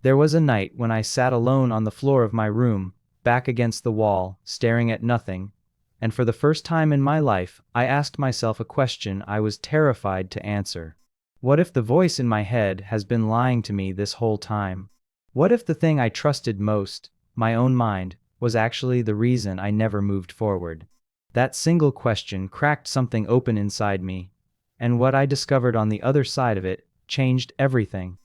There was a night when I sat alone on the floor of my room, back against the wall, staring at nothing, and for the first time in my life, I asked myself a question I was terrified to answer. What if the voice in my head has been lying to me this whole time? What if the thing I trusted most, my own mind, was actually the reason I never moved forward? That single question cracked something open inside me, and what I discovered on the other side of it changed everything.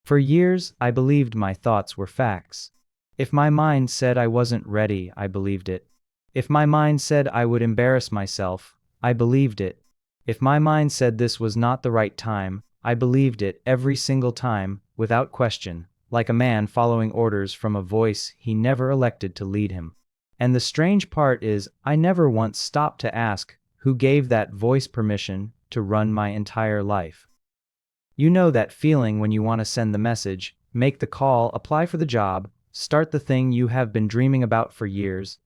For years, I believed my thoughts were facts. If my mind said I wasn't ready, I believed it. If my mind said I would embarrass myself, I believed it. If my mind said this was not the right time, I believed it every single time, without question, like a man following orders from a voice he never elected to lead him. And the strange part is, I never once stopped to ask who gave that voice permission to run my entire life. You know that feeling when you want to send the message, make the call, apply for the job, start the thing you have been dreaming about for years,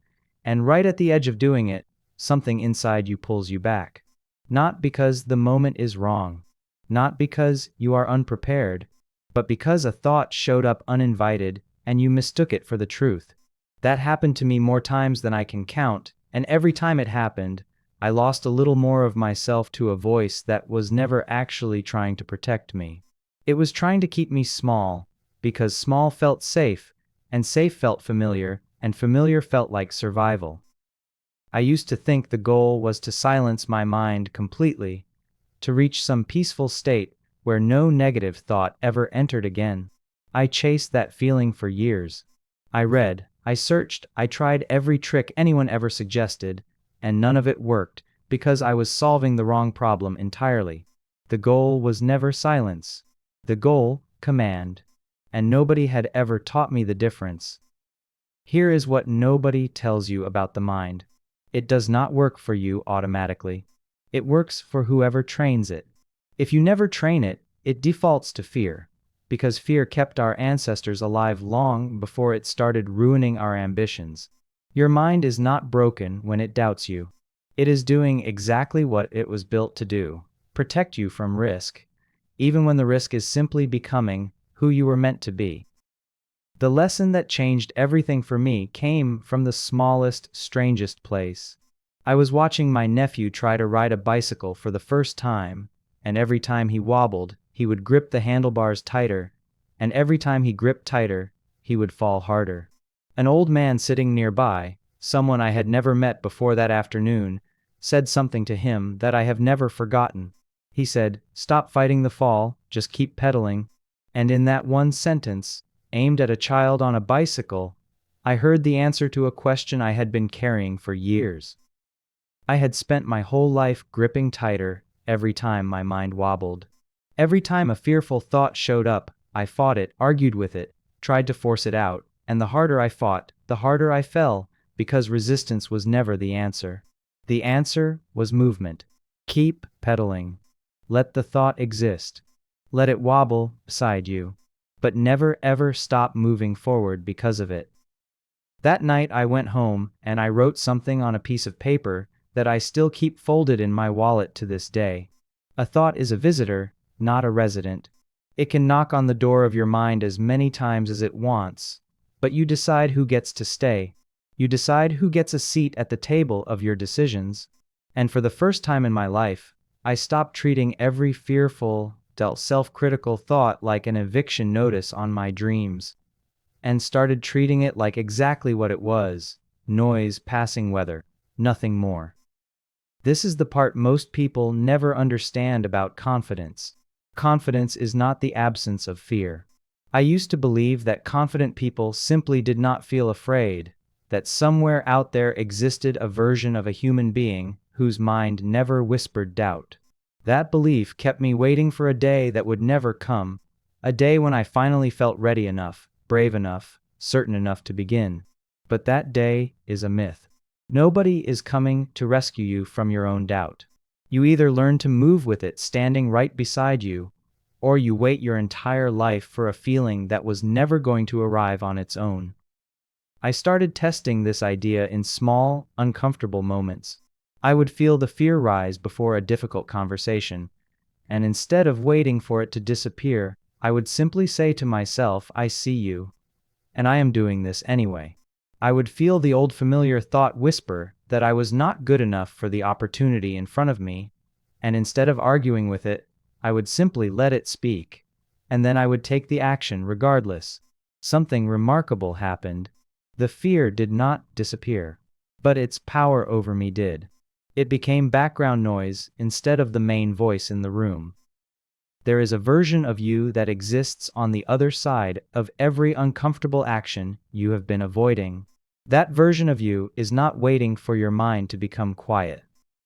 and right at the edge of doing it, something inside you pulls you back. Not because the moment is wrong, not because you are unprepared, but because a thought showed up uninvited and you mistook it for the truth. That happened to me more times than I can count, and every time it happened, I lost a little more of myself to a voice that was never actually trying to protect me. It was trying to keep me small, because small felt safe, and safe felt familiar, and familiar felt like survival. I used to think the goal was to silence my mind completely, to reach some peaceful state where no negative thought ever entered again. I chased that feeling for years. I read, I searched, I tried every trick anyone ever suggested, and none of it worked, because I was solving the wrong problem entirely. The goal was never silence. The goal, command. And nobody had ever taught me the difference. Here is what nobody tells you about the mind. It does not work for you automatically. It works for whoever trains it. If you never train it, it defaults to fear, because fear kept our ancestors alive long before it started ruining our ambitions. Your mind is not broken when it doubts you. It is doing exactly what it was built to do, protect you from risk, even when the risk is simply becoming who you were meant to be. The lesson that changed everything for me came from the smallest, strangest place. I was watching my nephew try to ride a bicycle for the first time, and every time he wobbled, he would grip the handlebars tighter, and every time he gripped tighter, he would fall harder. An old man sitting nearby, someone I had never met before that afternoon, said something to him that I have never forgotten. He said, "Stop fighting the fall, just keep pedaling." And in that one sentence, aimed at a child on a bicycle, I heard the answer to a question I had been carrying for years. I had spent my whole life gripping tighter every time my mind wobbled. Every time a fearful thought showed up, I fought it, argued with it, tried to force it out, and the harder I fought, the harder I fell, because resistance was never the answer. The answer was movement. Keep pedaling. Let the thought exist. Let it wobble beside you, but never ever stop moving forward because of it. That night I went home and I wrote something on a piece of paper that I still keep folded in my wallet to this day. A thought is a visitor, not a resident. It can knock on the door of your mind as many times as it wants, but you decide who gets to stay. You decide who gets a seat at the table of your decisions. And for the first time in my life, I stopped treating every fearful, self-critical thought like an eviction notice on my dreams, and started treating it like exactly what it was: noise, passing weather, nothing more. This is the part most people never understand about confidence. Confidence is not the absence of fear. I used to believe that confident people simply did not feel afraid, that somewhere out there existed a version of a human being whose mind never whispered doubt. That belief kept me waiting for a day that would never come, a day when I finally felt ready enough, brave enough, certain enough to begin. But that day is a myth. Nobody is coming to rescue you from your own doubt. You either learn to move with it standing right beside you, or you wait your entire life for a feeling that was never going to arrive on its own. I started testing this idea in small, uncomfortable moments. I would feel the fear rise before a difficult conversation, and instead of waiting for it to disappear, I would simply say to myself, I see you, and I am doing this anyway. I would feel the old familiar thought whisper that I was not good enough for the opportunity in front of me, and instead of arguing with it, I would simply let it speak, and then I would take the action regardless. Something remarkable happened. The fear did not disappear, but its power over me did. It became background noise instead of the main voice in the room. There is a version of you that exists on the other side of every uncomfortable action you have been avoiding. That version of you is not waiting for your mind to become quiet.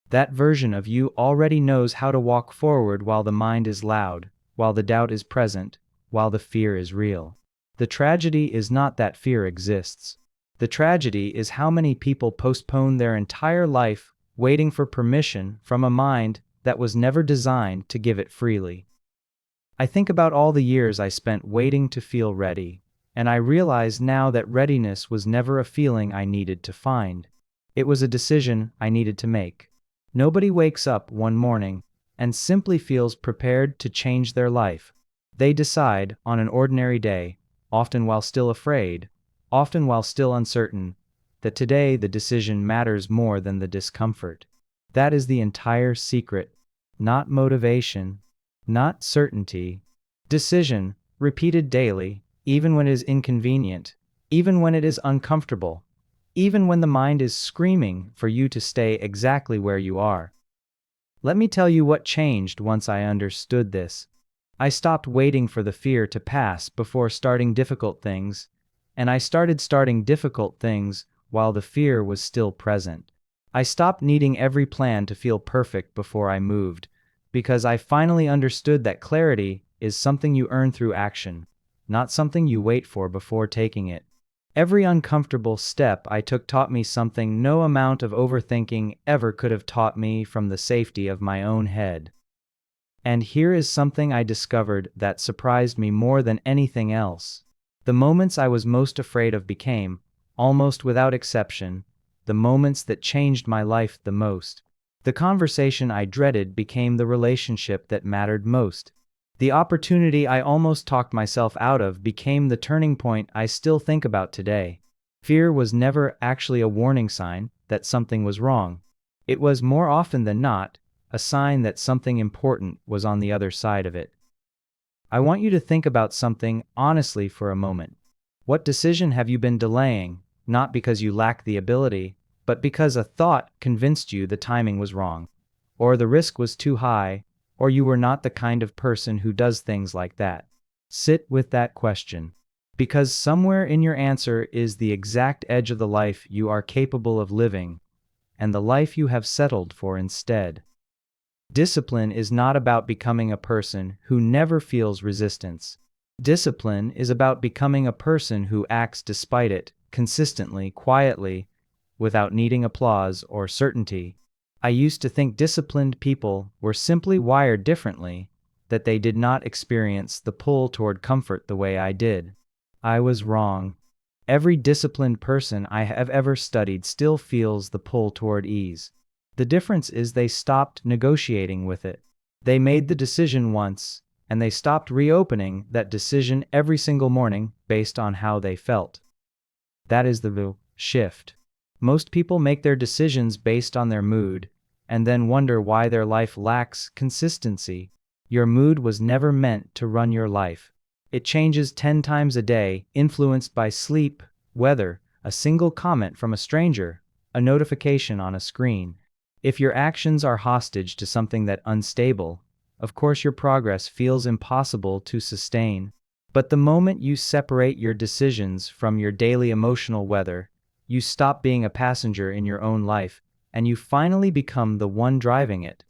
That version of you already knows how to walk forward while the mind is loud, while the doubt is present, while the fear is real. The tragedy is not that fear exists. The tragedy is how many people postpone their entire life waiting for permission from a mind that was never designed to give it freely. I think about all the years I spent waiting to feel ready, and I realize now that readiness was never a feeling I needed to find. It was a decision I needed to make. Nobody wakes up one morning and simply feels prepared to change their life. They decide on an ordinary day, often while still afraid, often while still uncertain, that today the decision matters more than the discomfort. That is the entire secret, not motivation, not certainty. Decision, repeated daily, even when it is inconvenient, even when it is uncomfortable, even when the mind is screaming for you to stay exactly where you are. Let me tell you what changed once I understood this. I stopped waiting for the fear to pass before starting difficult things, and I started starting difficult things while the fear was still present. I stopped needing every plan to feel perfect before I moved, because I finally understood that clarity is something you earn through action, not something you wait for before taking it. Every uncomfortable step I took taught me something no amount of overthinking ever could have taught me from the safety of my own head. And here is something I discovered that surprised me more than anything else. The moments I was most afraid of became, almost without exception, the moments that changed my life the most. The conversation I dreaded became the relationship that mattered most. The opportunity I almost talked myself out of became the turning point I still think about today. Fear was never actually a warning sign that something was wrong. It was, more often than not, a sign that something important was on the other side of it. I want you to think about something honestly for a moment. What decision have you been delaying, not because you lack the ability, but because a thought convinced you the timing was wrong, or the risk was too high, or you were not the kind of person who does things like that? Sit with that question, because somewhere in your answer is the exact edge of the life you are capable of living, and the life you have settled for instead. Discipline is not about becoming a person who never feels resistance. Discipline is about becoming a person who acts despite it, consistently, quietly, without needing applause or certainty. I used to think disciplined people were simply wired differently, that they did not experience the pull toward comfort the way I did. I was wrong. Every disciplined person I have ever studied still feels the pull toward ease. The difference is they stopped negotiating with it. They made the decision once, and they stopped reopening that decision every single morning based on how they felt. That is the real shift. Most people make their decisions based on their mood, and then wonder why their life lacks consistency. Your mood was never meant to run your life. It changes 10 times a day, influenced by sleep, weather, a single comment from a stranger, a notification on a screen. If your actions are hostage to something that unstable, of course your progress feels impossible to sustain. But the moment you separate your decisions from your daily emotional weather, you stop being a passenger in your own life, and you finally become the one driving it.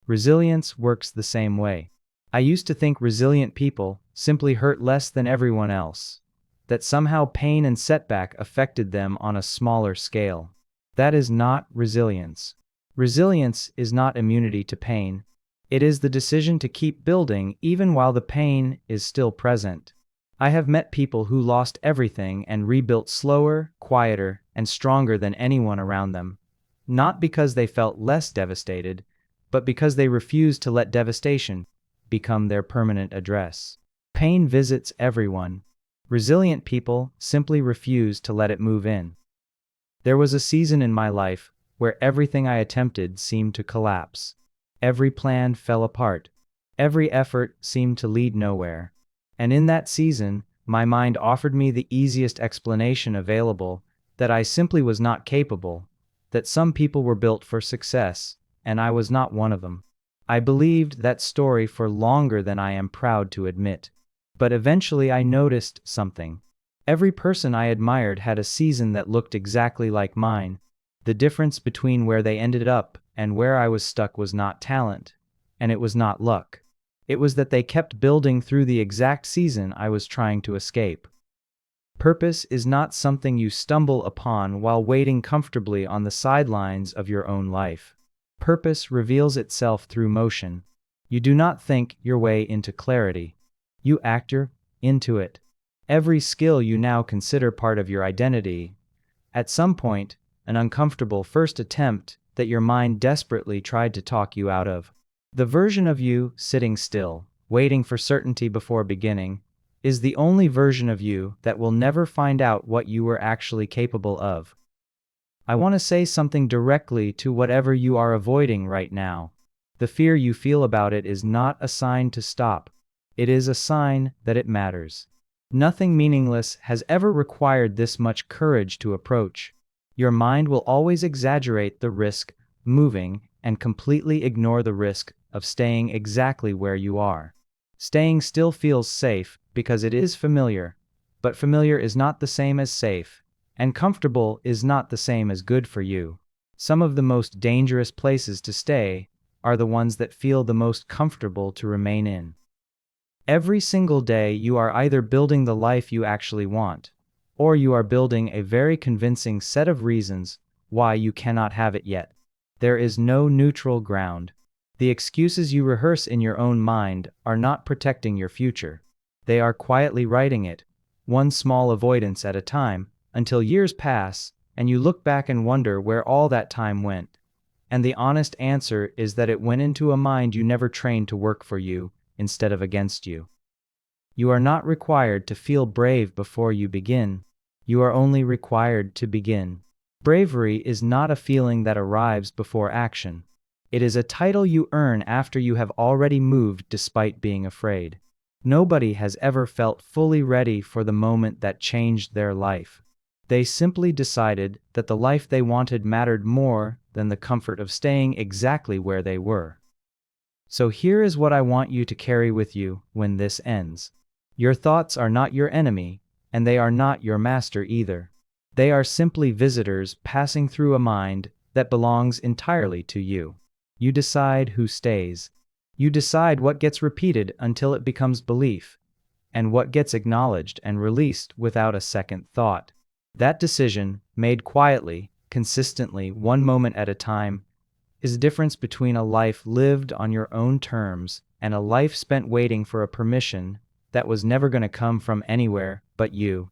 Resilience works the same way. I used to think resilient people simply hurt less than everyone else, that somehow pain and setback affected them on a smaller scale. That is not resilience. Resilience is not immunity to pain. It is the decision to keep building even while the pain is still present. I have met people who lost everything and rebuilt slower, quieter, and stronger than anyone around them, not because they felt less devastated, but because they refused to let devastation become their permanent address. Pain visits everyone. Resilient people simply refuse to let it move in. There was a season in my life where everything I attempted seemed to collapse. Every plan fell apart. Every effort seemed to lead nowhere. And in that season, my mind offered me the easiest explanation available, that I simply was not capable, that some people were built for success, and I was not one of them. I believed that story for longer than I am proud to admit. But eventually I noticed something. Every person I admired had a season that looked exactly like mine. The difference between where they ended up and where I was stuck was not talent, and it was not luck. It was that they kept building through the exact season I was trying to escape. Purpose is not something you stumble upon while waiting comfortably on the sidelines of your own life. Purpose reveals itself through motion. You do not think your way into clarity. You actor into it. Every skill you now consider part of your identity, at some point, an uncomfortable first attempt that your mind desperately tried to talk you out of. The version of you sitting still, waiting for certainty before beginning, is the only version of you that will never find out what you were actually capable of. I want to say something directly to whatever you are avoiding right now. The fear you feel about it is not a sign to stop. It is a sign that it matters. Nothing meaningless has ever required this much courage to approach. Your mind will always exaggerate the risk moving and completely ignore the risk of staying exactly where you are. Staying still feels safe because it is familiar, but familiar is not the same as safe, and comfortable is not the same as good for you. Some of the most dangerous places to stay are the ones that feel the most comfortable to remain in. Every single day you are either building the life you actually want, or you are building a very convincing set of reasons why you cannot have it yet. There is no neutral ground. The excuses you rehearse in your own mind are not protecting your future. They are quietly writing it, one small avoidance at a time, until years pass, and you look back and wonder where all that time went. And the honest answer is that it went into a mind you never trained to work for you, instead of against you. You are not required to feel brave before you begin. You are only required to begin. Bravery is not a feeling that arrives before action. It is a title you earn after you have already moved despite being afraid. Nobody has ever felt fully ready for the moment that changed their life. They simply decided that the life they wanted mattered more than the comfort of staying exactly where they were. So here is what I want you to carry with you when this ends. Your thoughts are not your enemy, and they are not your master either. They are simply visitors passing through a mind that belongs entirely to you. You decide who stays. You decide what gets repeated until it becomes belief, and what gets acknowledged and released without a second thought. That decision, made quietly, consistently, one moment at a time, is the difference between a life lived on your own terms and a life spent waiting for a permission that was never going to come from anywhere but you.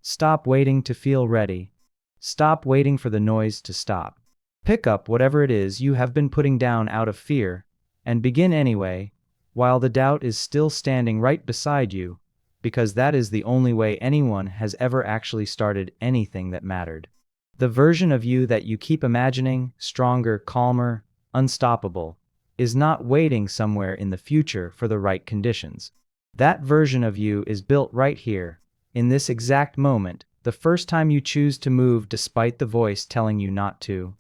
Stop waiting to feel ready. Stop waiting for the noise to stop. Pick up whatever it is you have been putting down out of fear, and begin anyway, while the doubt is still standing right beside you, because that is the only way anyone has ever actually started anything that mattered. The version of you that you keep imagining, stronger, calmer, unstoppable, is not waiting somewhere in the future for the right conditions. That version of you is built right here, in this exact moment, the first time you choose to move despite the voice telling you not to.